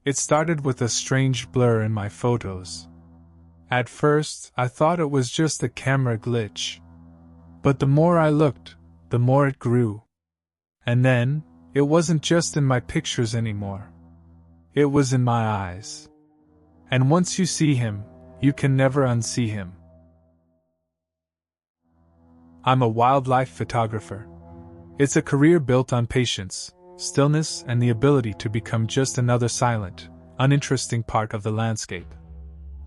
It started with a strange blur in my photos. At first, I thought it was just a camera glitch. But the more I looked, the more it grew. And then, it wasn't just in my pictures anymore. It was in my eyes. And once you see him, you can never unsee him. I'm a wildlife photographer. It's a career built on patience, stillness, and the ability to become just another silent, uninteresting part of the landscape.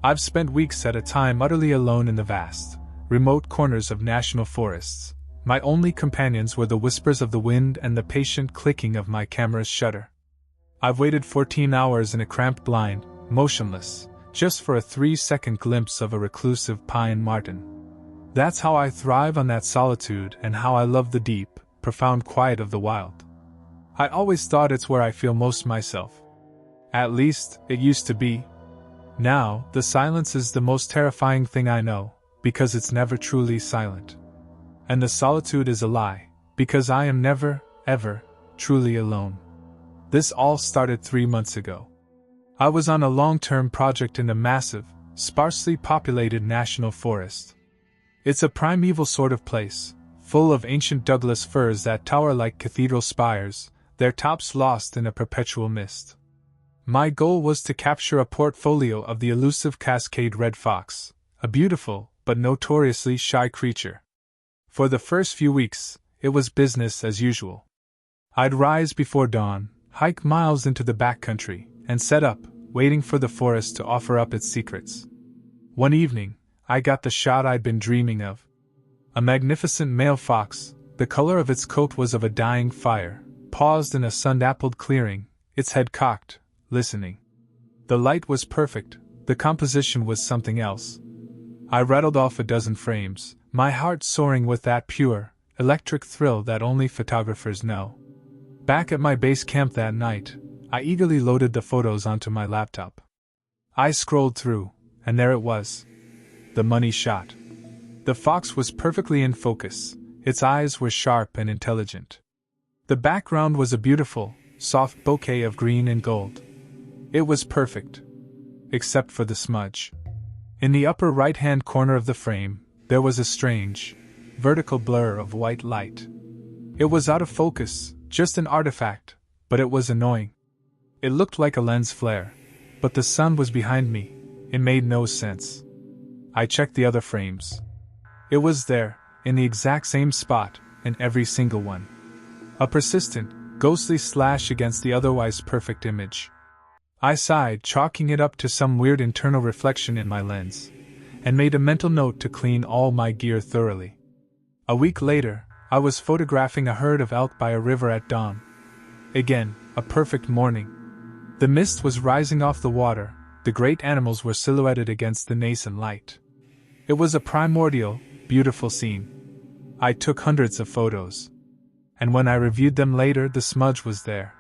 I've spent weeks at a time utterly alone in the vast, remote corners of national forests. My only companions were the whispers of the wind and the patient clicking of my camera's shutter. I've waited 14 hours in a cramped blind, motionless, just for a 3-second glimpse of a reclusive pine marten. That's how I thrive on that solitude and how I love the deep, profound quiet of the wild. I always thought it's where I feel most myself. At least, it used to be. Now, the silence is the most terrifying thing I know, because it's never truly silent. And the solitude is a lie, because I am never, ever, truly alone. This all started 3 months ago. I was on a long-term project in a massive, sparsely populated national forest. It's a primeval sort of place, full of ancient Douglas firs that tower like cathedral spires, their tops lost in a perpetual mist. My goal was to capture a portfolio of the elusive Cascade red fox, a beautiful, but notoriously shy creature. For the first few weeks, it was business as usual. I'd rise before dawn, hike miles into the backcountry, and set up, waiting for the forest to offer up its secrets. One evening, I got the shot I'd been dreaming of. A magnificent male fox, the color of its coat was of a dying fire, paused in a sun-dappled clearing, its head cocked, listening. The light was perfect, the composition was something else. I rattled off a dozen frames, my heart soaring with that pure, electric thrill that only photographers know. Back at my base camp that night, I eagerly loaded the photos onto my laptop. I scrolled through, and there it was. The money shot. The fox was perfectly in focus, its eyes were sharp and intelligent. The background was a beautiful, soft bouquet of green and gold. It was perfect. Except for the smudge. In the upper right-hand corner of the frame, there was a strange, vertical blur of white light. It was out of focus, just an artifact, but it was annoying. It looked like a lens flare, but the sun was behind me. It made no sense. I checked the other frames. It was there, in the exact same spot, in every single one. A persistent, ghostly slash against the otherwise perfect image. I sighed, chalking it up to some weird internal reflection in my lens, and made a mental note to clean all my gear thoroughly. A week later, I was photographing a herd of elk by a river at dawn. Again, a perfect morning. The mist was rising off the water, the great animals were silhouetted against the nascent light. It was a primordial, beautiful scene. I took hundreds of photos. And when I reviewed them later, the smudge was there.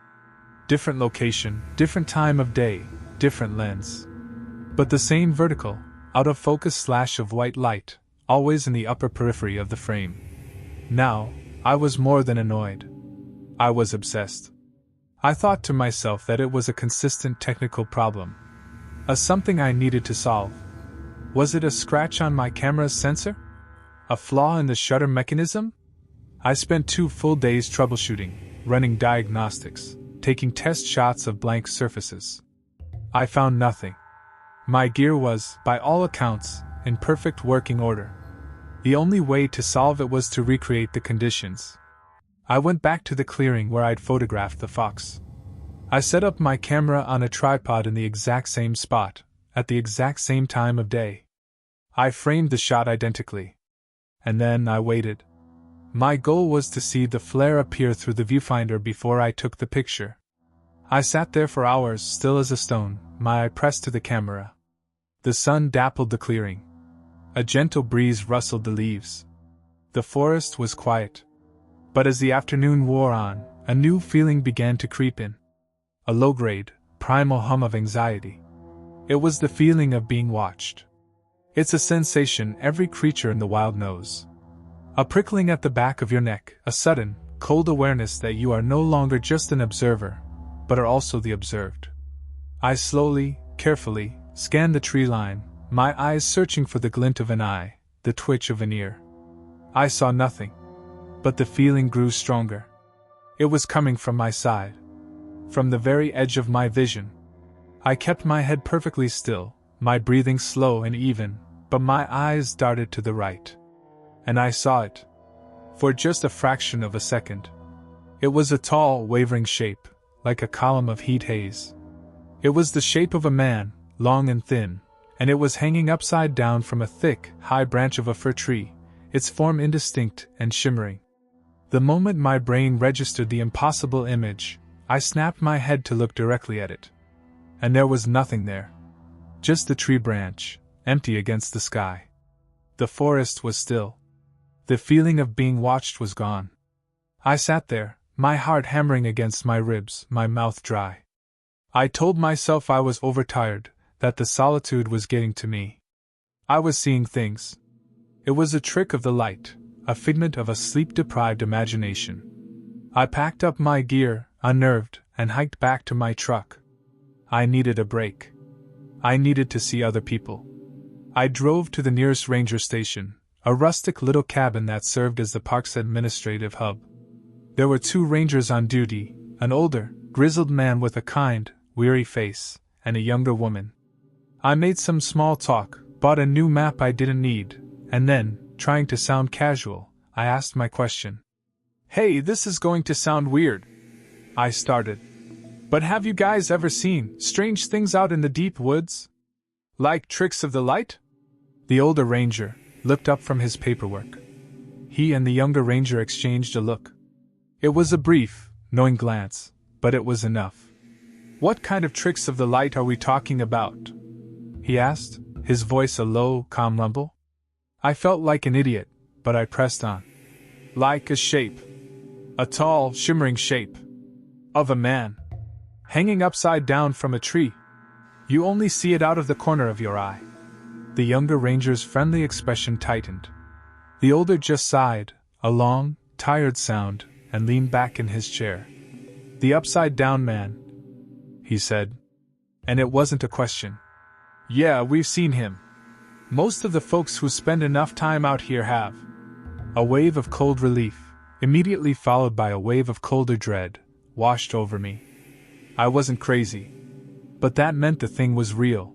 Different location, different time of day, different lens. But the same vertical, out-of-focus slash of white light, always in the upper periphery of the frame. Now, I was more than annoyed. I was obsessed. I thought to myself that it was a consistent technical problem. A something I needed to solve. Was it a scratch on my camera's sensor? A flaw in the shutter mechanism? I spent 2 full days troubleshooting, running diagnostics, taking test shots of blank surfaces. I found nothing. My gear was, by all accounts, in perfect working order. The only way to solve it was to recreate the conditions. I went back to the clearing where I'd photographed the fox. I set up my camera on a tripod in the exact same spot, at the exact same time of day. I framed the shot identically. And then I waited. My goal was to see the flare appear through the viewfinder before I took the picture. I sat there for hours, still as a stone, my eye pressed to the camera. The sun dappled the clearing. A gentle breeze rustled the leaves. The forest was quiet. But as the afternoon wore on, a new feeling began to creep in. A low-grade, primal hum of anxiety. It was the feeling of being watched. It's a sensation every creature in the wild knows. A prickling at the back of your neck, a sudden, cold awareness that you are no longer just an observer, but are also the observed. I slowly, carefully, scanned the tree line, my eyes searching for the glint of an eye, the twitch of an ear. I saw nothing. But the feeling grew stronger. It was coming from my side. From the very edge of my vision. I kept my head perfectly still, my breathing slow and even, but my eyes darted to the right. And I saw it. For just a fraction of a second. It was a tall, wavering shape, like a column of heat haze. It was the shape of a man, long and thin, and it was hanging upside down from a thick, high branch of a fir tree, its form indistinct and shimmering. The moment my brain registered the impossible image, I snapped my head to look directly at it. And there was nothing there. Just the tree branch, empty against the sky. The forest was still. The feeling of being watched was gone. I sat there, my heart hammering against my ribs, my mouth dry. I told myself I was overtired, that the solitude was getting to me. I was seeing things. It was a trick of the light, a figment of a sleep-deprived imagination. I packed up my gear, unnerved, and hiked back to my truck. I needed a break. I needed to see other people. I drove to the nearest ranger station, a rustic little cabin that served as the park's administrative hub. There were 2 rangers on duty, an older, grizzled man with a kind, weary face, and a younger woman. I made some small talk, bought a new map I didn't need, and then, trying to sound casual, I asked my question. "Hey, this is going to sound weird," I started. "But have you guys ever seen strange things out in the deep woods? Like tricks of the light?" The older ranger looked up from his paperwork. He and the younger ranger exchanged a look. It was a brief, knowing glance, but it was enough. "What kind of tricks of the light are we talking about?" he asked, his voice a low, calm rumble. I felt like an idiot, but I pressed on. "Like a shape. A tall, shimmering shape. Of a man. Hanging upside down from a tree. You only see it out of the corner of your eye." The younger ranger's friendly expression tightened. The older just sighed, a long, tired sound, and leaned back in his chair. "The upside-down man," he said. And it wasn't a question. "Yeah, we've seen him. Most of the folks who spend enough time out here have." A wave of cold relief, immediately followed by a wave of colder dread, washed over me. I wasn't crazy. But that meant the thing was real.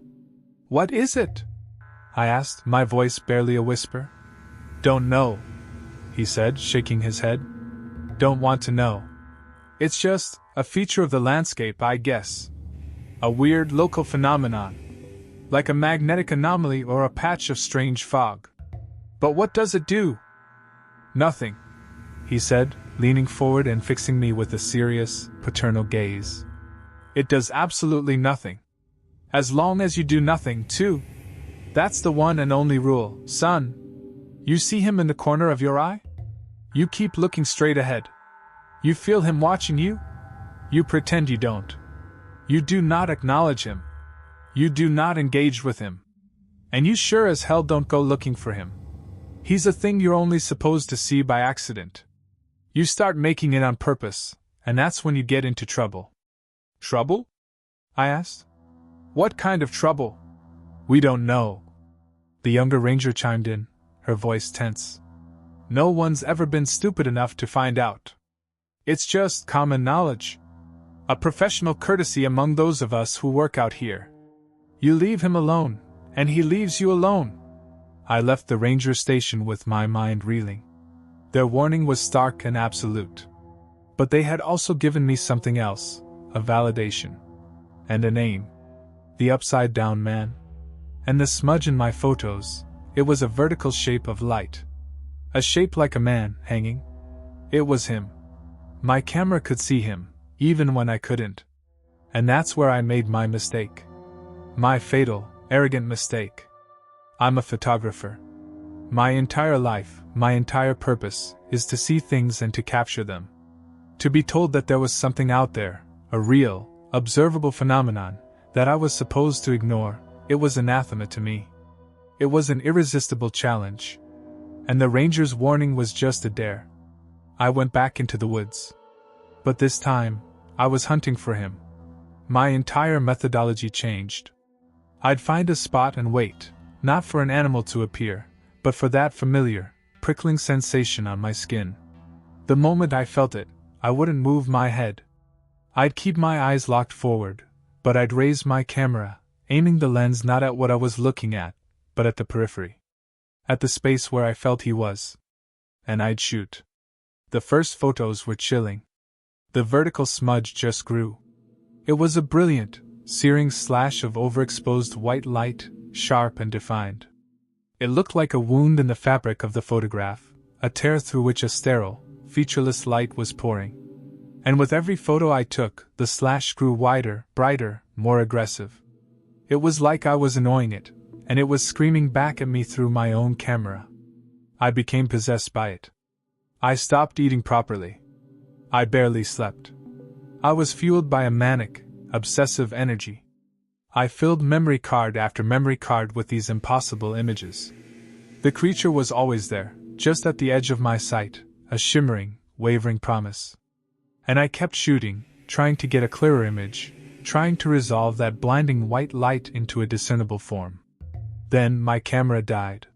"What is it?" I asked, my voice barely a whisper. "Don't know," he said, shaking his head. "Don't want to know. It's just a feature of the landscape, I guess. A weird local phenomenon. Like a magnetic anomaly or a patch of strange fog. But what does it do?" "Nothing," he said, leaning forward and fixing me with a serious, paternal gaze. "It does absolutely nothing. As long as you do nothing, too. That's the one and only rule, son. You see him in the corner of your eye? You keep looking straight ahead. You feel him watching you? You pretend you don't. You do not acknowledge him. You do not engage with him. And you sure as hell don't go looking for him. He's a thing you're only supposed to see by accident. You start making it on purpose, and that's when you get into trouble." "Trouble?" I asked. "What kind of trouble?" "We don't know." The younger ranger chimed in, her voice tense. "No one's ever been stupid enough to find out. It's just common knowledge. A professional courtesy among those of us who work out here. You leave him alone, and he leaves you alone." I left the ranger station with my mind reeling. Their warning was stark and absolute. But they had also given me something else, a validation. And a name. The upside-down man. And the smudge in my photos, it was a vertical shape of light. A shape like a man, hanging. It was him. My camera could see him, even when I couldn't. And that's where I made my mistake. My fatal, arrogant mistake. I'm a photographer. My entire life, my entire purpose, is to see things and to capture them. To be told that there was something out there, a real, observable phenomenon, that I was supposed to ignore, it was anathema to me. It was an irresistible challenge. And the ranger's warning was just a dare. I went back into the woods. But this time, I was hunting for him. My entire methodology changed. I'd find a spot and wait, not for an animal to appear, but for that familiar, prickling sensation on my skin. The moment I felt it, I wouldn't move my head. I'd keep my eyes locked forward, but I'd raise my camera, aiming the lens not at what I was looking at, but at the periphery. At the space where I felt he was. And I'd shoot. The first photos were chilling. The vertical smudge just grew. It was a brilliant, searing slash of overexposed white light, sharp and defined. It looked like a wound in the fabric of the photograph, a tear through which a sterile, featureless light was pouring. And with every photo I took, the slash grew wider, brighter, more aggressive. It was like I was annoying it, and it was screaming back at me through my own camera. I became possessed by it. I stopped eating properly. I barely slept. I was fueled by a manic, obsessive energy. I filled memory card after memory card with these impossible images. The creature was always there, just at the edge of my sight, a shimmering, wavering promise. And I kept shooting, trying to get a clearer image, trying to resolve that blinding white light into a discernible form. Then my camera died.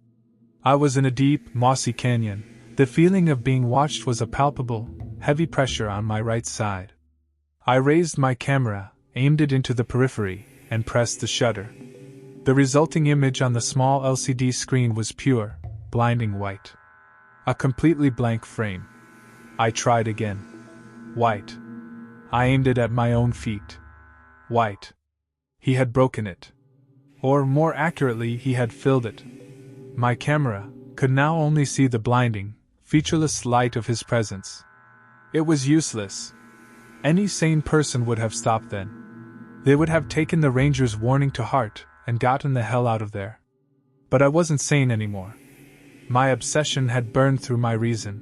I was in a deep, mossy canyon. The feeling of being watched was a palpable, heavy pressure on my right side. I raised my camera, aimed it into the periphery, and pressed the shutter. The resulting image on the small LCD screen was pure, blinding white. A completely blank frame. I tried again. White. I aimed it at my own feet. White. He had broken it. Or more accurately, he had filled it. My camera could now only see the blinding, featureless light of his presence. It was useless. Any sane person would have stopped then. They would have taken the ranger's warning to heart and gotten the hell out of there. But I wasn't sane anymore. My obsession had burned through my reason.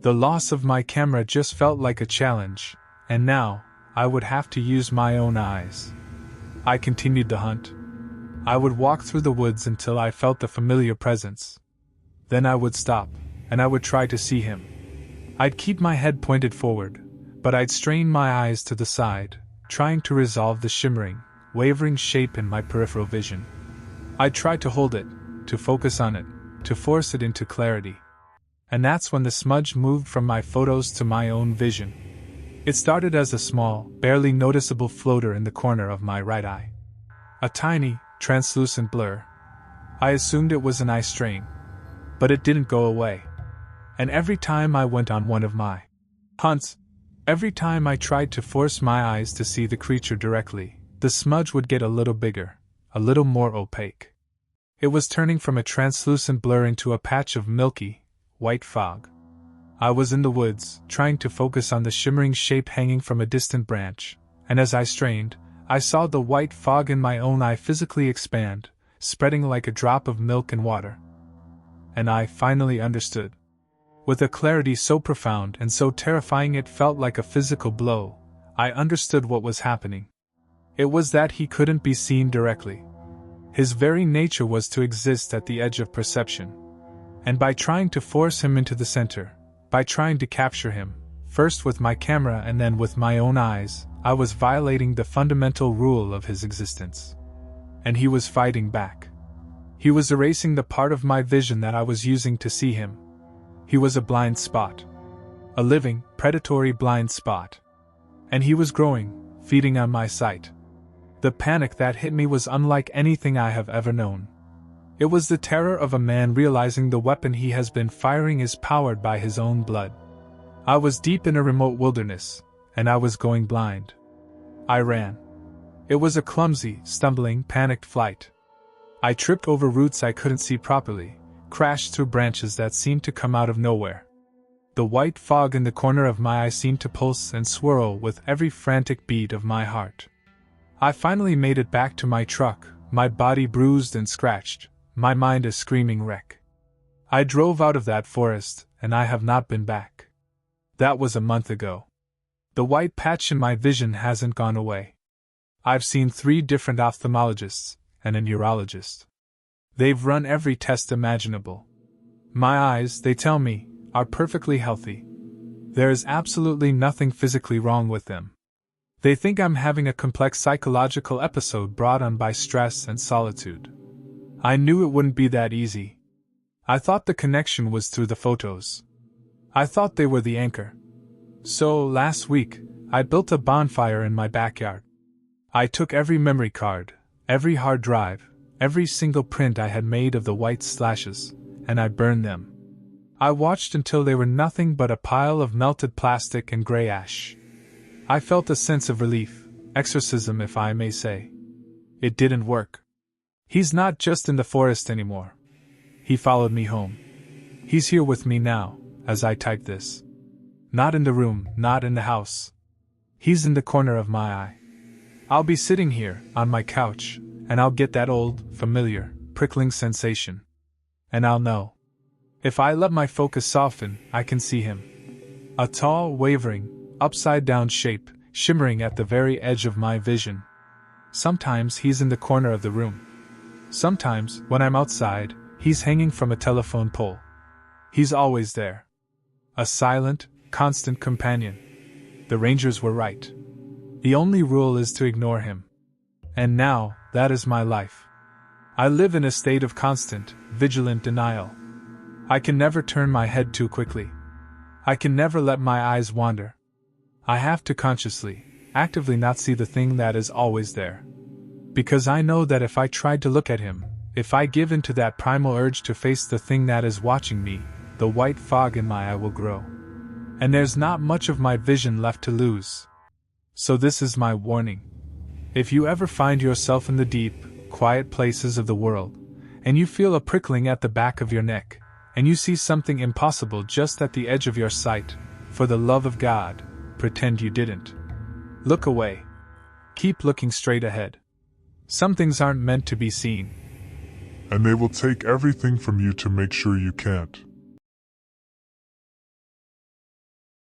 The loss of my camera just felt like a challenge, and now I would have to use my own eyes. I continued the hunt. I would walk through the woods until I felt the familiar presence. Then I would stop, and I would try to see him. I'd keep my head pointed forward, but I'd strain my eyes to the side, trying to resolve the shimmering, wavering shape in my peripheral vision. I'd try to hold it, to focus on it, to force it into clarity. And that's when the smudge moved from my photos to my own vision. It started as a small, barely noticeable floater in the corner of my right eye. A tiny, translucent blur. I assumed it was an eye strain. But it didn't go away. And every time I went on one of my hunts, every time I tried to force my eyes to see the creature directly, the smudge would get a little bigger, a little more opaque. It was turning from a translucent blur into a patch of milky, white fog. I was in the woods, trying to focus on the shimmering shape hanging from a distant branch, and as I strained, I saw the white fog in my own eye physically expand, spreading like a drop of milk in water. And I finally understood. With a clarity so profound and so terrifying it felt like a physical blow, I understood what was happening. It was that he couldn't be seen directly. His very nature was to exist at the edge of perception. And by trying to force him into the center, by trying to capture him, first with my camera and then with my own eyes, I was violating the fundamental rule of his existence. And he was fighting back. He was erasing the part of my vision that I was using to see him. He was a blind spot. A living, predatory blind spot. And he was growing, feeding on my sight. The panic that hit me was unlike anything I have ever known. It was the terror of a man realizing the weapon he has been firing is powered by his own blood. I was deep in a remote wilderness, and I was going blind. I ran. It was a clumsy, stumbling, panicked flight. I tripped over roots I couldn't see properly, crashed through branches that seemed to come out of nowhere. The white fog in the corner of my eye seemed to pulse and swirl with every frantic beat of my heart. I finally made it back to my truck, my body bruised and scratched, my mind a screaming wreck. I drove out of that forest, and I have not been back. That was a month ago. The white patch in my vision hasn't gone away. I've seen 3 different ophthalmologists, and a neurologist. They've run every test imaginable. My eyes, they tell me, are perfectly healthy. There is absolutely nothing physically wrong with them. They think I'm having a complex psychological episode brought on by stress and solitude. I knew it wouldn't be that easy. I thought the connection was through the photos. I thought they were the anchor. So, last week, I built a bonfire in my backyard. I took every memory card, every hard drive, every single print I had made of the white slashes, and I burned them. I watched until they were nothing but a pile of melted plastic and gray ash. I felt a sense of relief, exorcism if I may say. It didn't work. He's not just in the forest anymore. He followed me home. He's here with me now, as I type this. Not in the room, not in the house. He's in the corner of my eye. I'll be sitting here, on my couch, and I'll get that old, familiar, prickling sensation. And I'll know. If I let my focus soften, I can see him. A tall, wavering, upside-down shape, shimmering at the very edge of my vision. Sometimes he's in the corner of the room. Sometimes, when I'm outside, he's hanging from a telephone pole. He's always there. A silent, constant companion. The Rangers were right. The only rule is to ignore him. And now, that is my life. I live in a state of constant, vigilant denial. I can never turn my head too quickly. I can never let my eyes wander. I have to consciously, actively not see the thing that is always there. Because I know that if I tried to look at him, if I give in to that primal urge to face the thing that is watching me, the white fog in my eye will grow. And there's not much of my vision left to lose. So this is my warning. If you ever find yourself in the deep, quiet places of the world, and you feel a prickling at the back of your neck, and you see something impossible just at the edge of your sight, for the love of God, pretend you didn't. Look away. Keep looking straight ahead. Some things aren't meant to be seen. And they will take everything from you to make sure you can't.